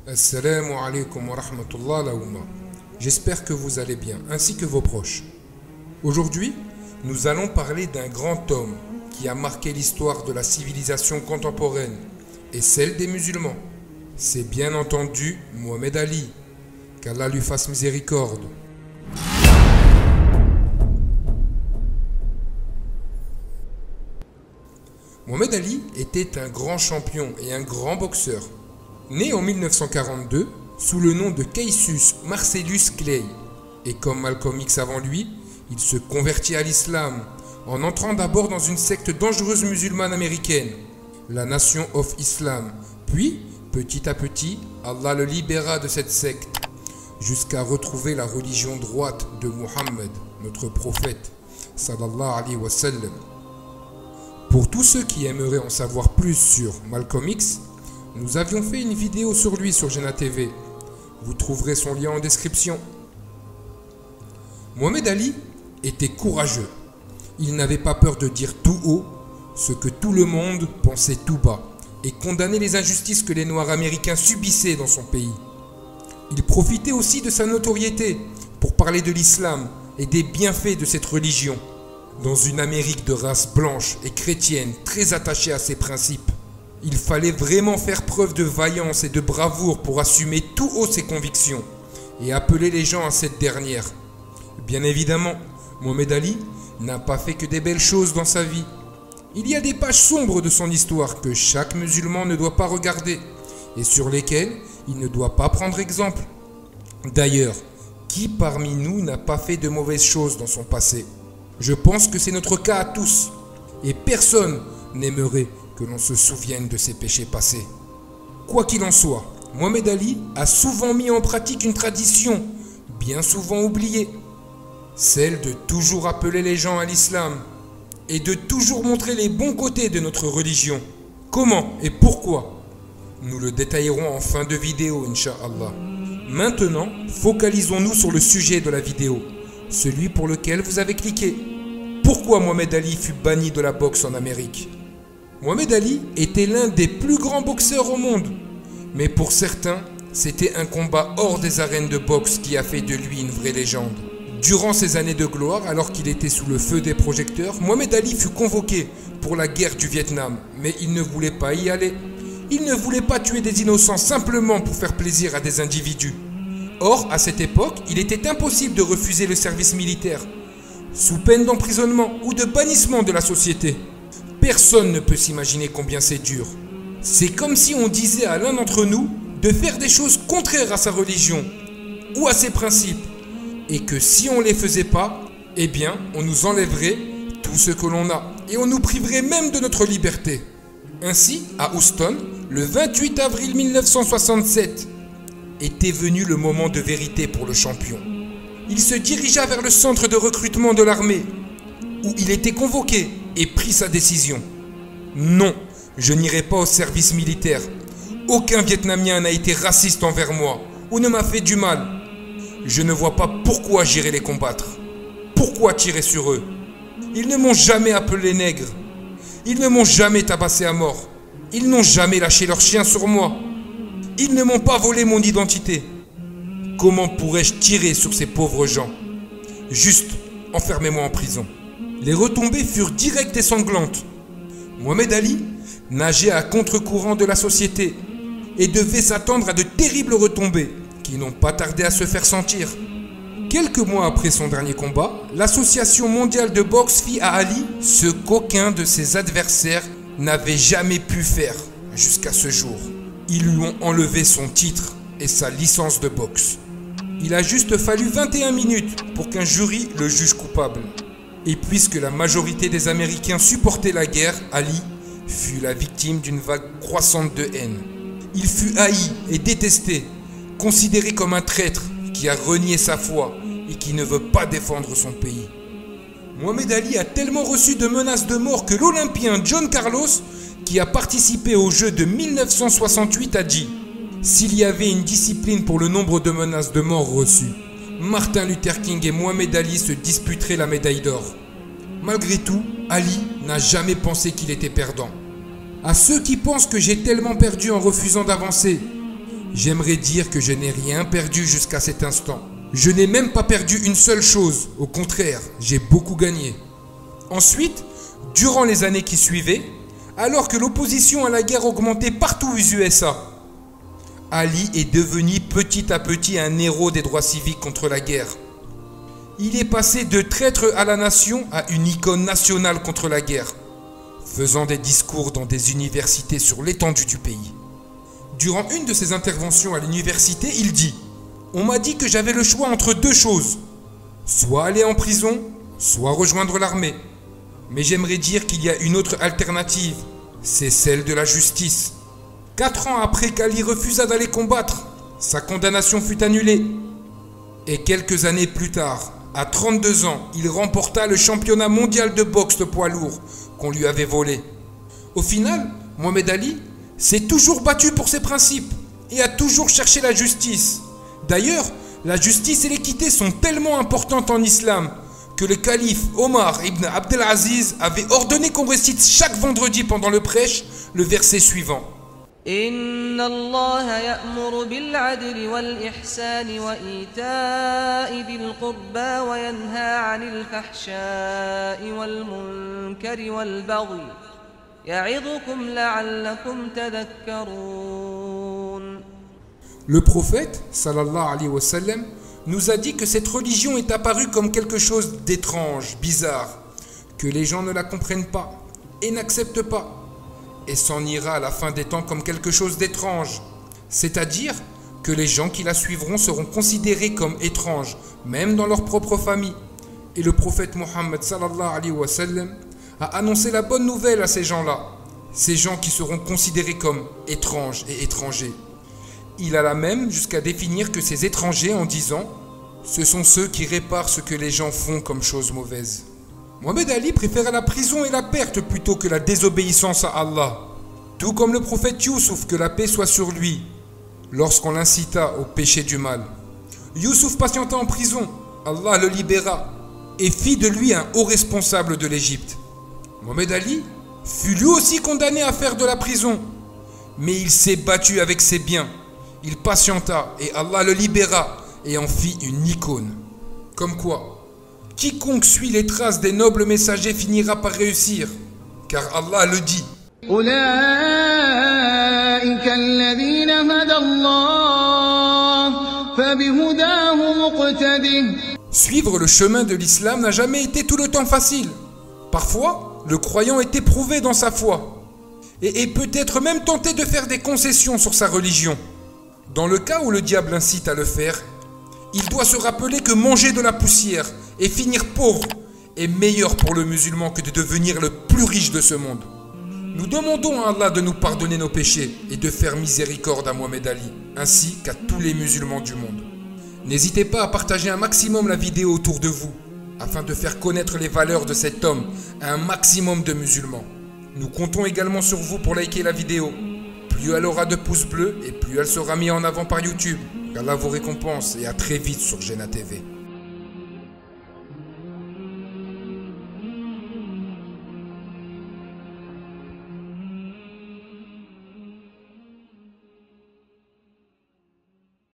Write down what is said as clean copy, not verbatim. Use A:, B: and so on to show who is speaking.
A: Assalamu alaikum wa rahmatullah laouma. J'espère que vous allez bien, ainsi que vos proches. Aujourd'hui, nous allons parler d'un grand homme qui a marqué l'histoire de la civilisation contemporaine et celle des musulmans. C'est bien entendu Mohamed Ali, qu'Allah lui fasse miséricorde. Mohamed Ali était un grand champion et un grand boxeur. Né en 1942 sous le nom de Cassius Marcellus Clay, et comme Malcolm X avant lui, il se convertit à l'islam en entrant d'abord dans une secte dangereuse musulmane américaine, la Nation of Islam. Puis, petit à petit, Allah le libéra de cette secte jusqu'à retrouver la religion droite de Muhammad, notre prophète, sallallahu alayhi wa sallam. Pour tous ceux qui aimeraient en savoir plus sur Malcolm X, nous avions fait une vidéo sur lui sur Jena TV. Vous trouverez son lien en description. Mohamed Ali était courageux. Il n'avait pas peur de dire tout haut ce que tout le monde pensait tout bas et condamner les injustices que les Noirs américains subissaient dans son pays. Il profitait aussi de sa notoriété pour parler de l'islam et des bienfaits de cette religion, dans une Amérique de race blanche et chrétienne très attachée à ses principes. Il fallait vraiment faire preuve de vaillance et de bravoure pour assumer tout haut ses convictions et appeler les gens à cette dernière. Bien évidemment, Mohamed Ali n'a pas fait que des belles choses dans sa vie. Il y a des pages sombres de son histoire que chaque musulman ne doit pas regarder et sur lesquelles il ne doit pas prendre exemple. D'ailleurs, qui parmi nous n'a pas fait de mauvaises choses dans son passé ? Je pense que c'est notre cas à tous et personne n'aimerait que l'on se souvienne de ses péchés passés. Quoi qu'il en soit, Mohamed Ali a souvent mis en pratique une tradition, bien souvent oubliée, celle de toujours appeler les gens à l'islam et de toujours montrer les bons côtés de notre religion. Comment et pourquoi ? Nous le détaillerons en fin de vidéo, Inch'Allah. Maintenant, focalisons-nous sur le sujet de la vidéo, celui pour lequel vous avez cliqué. Pourquoi Mohamed Ali fut banni de la boxe en Amérique ? Mohamed Ali était l'un des plus grands boxeurs au monde, mais pour certains, c'était un combat hors des arènes de boxe qui a fait de lui une vraie légende. Durant ses années de gloire, alors qu'il était sous le feu des projecteurs, Mohamed Ali fut convoqué pour la guerre du Vietnam, mais il ne voulait pas y aller. Il ne voulait pas tuer des innocents simplement pour faire plaisir à des individus. Or, à cette époque, il était impossible de refuser le service militaire, sous peine d'emprisonnement ou de bannissement de la société. Personne ne peut s'imaginer combien c'est dur. C'est comme si on disait à l'un d'entre nous de faire des choses contraires à sa religion ou à ses principes, et que si on ne les faisait pas, eh bien, on nous enlèverait tout ce que l'on a, et on nous priverait même de notre liberté. Ainsi, à Houston, le 28 avril 1967, était venu le moment de vérité pour le champion. Il se dirigea vers le centre de recrutement de l'armée, où il était convoqué et prit sa décision. Non, je n'irai pas au service militaire. Aucun Vietnamien n'a été raciste envers moi ou ne m'a fait du mal. Je ne vois pas pourquoi j'irai les combattre. Pourquoi tirer sur eux? Ils ne m'ont jamais appelé nègre. Ils ne m'ont jamais tabassé à mort. Ils n'ont jamais lâché leurs chiens sur moi. Ils ne m'ont pas volé mon identité. Comment pourrais-je tirer sur ces pauvres gens? Juste, enfermez-moi en prison. Les retombées furent directes et sanglantes. Mohamed Ali nageait à contre-courant de la société et devait s'attendre à de terribles retombées qui n'ont pas tardé à se faire sentir. Quelques mois après son dernier combat, l'Association mondiale de boxe fit à Ali ce qu'aucun de ses adversaires n'avait jamais pu faire jusqu'à ce jour. Ils lui ont enlevé son titre et sa licence de boxe. Il a juste fallu 21 minutes pour qu'un jury le juge coupable. Et puisque la majorité des Américains supportaient la guerre, Ali fut la victime d'une vague croissante de haine. Il fut haï et détesté, considéré comme un traître qui a renié sa foi et qui ne veut pas défendre son pays. Mohamed Ali a tellement reçu de menaces de mort que l'Olympien John Carlos, qui a participé aux Jeux de 1968, a dit « S'il y avait une discipline pour le nombre de menaces de mort reçues, Martin Luther King et Mohamed Ali se disputeraient la médaille d'or. » Malgré tout, Ali n'a jamais pensé qu'il était perdant. À ceux qui pensent que j'ai tellement perdu en refusant d'avancer, J'aimerais dire que je n'ai rien perdu jusqu'à cet instant. Je n'ai même pas perdu une seule chose. Au contraire, j'ai beaucoup gagné. Ensuite, durant les années qui suivaient, alors que l'opposition à la guerre augmentait partout aux USA, Ali est devenu petit à petit un héros des droits civiques contre la guerre. Il est passé de traître à la nation à une icône nationale contre la guerre, faisant des discours dans des universités sur l'étendue du pays. Durant une de ses interventions à l'université, il dit « On m'a dit que j'avais le choix entre deux choses, soit aller en prison, soit rejoindre l'armée. Mais j'aimerais dire qu'il y a une autre alternative, c'est celle de la justice. » 4 ans après qu'Ali refusa d'aller combattre, sa condamnation fut annulée. Et quelques années plus tard, à 32 ans, il remporta le championnat mondial de boxe de poids lourd qu'on lui avait volé. Au final, Mohamed Ali s'est toujours battu pour ses principes et a toujours cherché la justice. D'ailleurs, la justice et l'équité sont tellement importantes en islam que le calife Omar ibn Abdelaziz avait ordonné qu'on récite chaque vendredi pendant le prêche le verset suivant.
B: إن الله يأمر بالعدل والإحسان وإيتاء ذي القربى وينهى عن الفحشاء والمنكر والبغي يعظكم لعلكم تذكرون.
A: Le prophète, sallallahu alayhi wa sallam, nous a dit que cette religion est apparue comme quelque chose d'étrange, bizarre, que les gens ne la comprennent pas et n'acceptent pas, et s'en ira à la fin des temps comme quelque chose d'étrange. C'est-à-dire que les gens qui la suivront seront considérés comme étranges, même dans leur propre famille. Et le prophète Mohammed sallallahu alayhi wa sallam a annoncé la bonne nouvelle à ces gens-là, ces gens qui seront considérés comme étranges et étrangers. Il alla même jusqu'à définir que ces étrangers en disant « Ce sont ceux qui réparent ce que les gens font comme chose mauvaise ». Mohamed Ali préféra la prison et la perte plutôt que la désobéissance à Allah. Tout comme le prophète Youssouf, que la paix soit sur lui, lorsqu'on l'incita au péché du mal. Youssouf patienta en prison, Allah le libéra et fit de lui un haut responsable de l'Égypte. Mohamed Ali fut lui aussi condamné à faire de la prison, mais il s'est battu avec ses biens. Il patienta et Allah le libéra et en fit une icône. Comme quoi, quiconque suit les traces des nobles messagers finira par réussir, car Allah le dit. Suivre le chemin de l'islam n'a jamais été tout le temps facile. Parfois, le croyant est éprouvé dans sa foi et peut être même tenté de faire des concessions sur sa religion. Dans le cas où le diable incite à le faire, il doit se rappeler que manger de la poussière et finir pauvre est meilleur pour le musulman que de devenir le plus riche de ce monde. Nous demandons à Allah de nous pardonner nos péchés et de faire miséricorde à Mohamed Ali, ainsi qu'à tous les musulmans du monde. N'hésitez pas à partager un maximum la vidéo autour de vous, afin de faire connaître les valeurs de cet homme à un maximum de musulmans. Nous comptons également sur vous pour liker la vidéo. Plus elle aura de pouces bleus et plus elle sera mise en avant par YouTube. Allah vous récompense et à très vite sur Jena TV.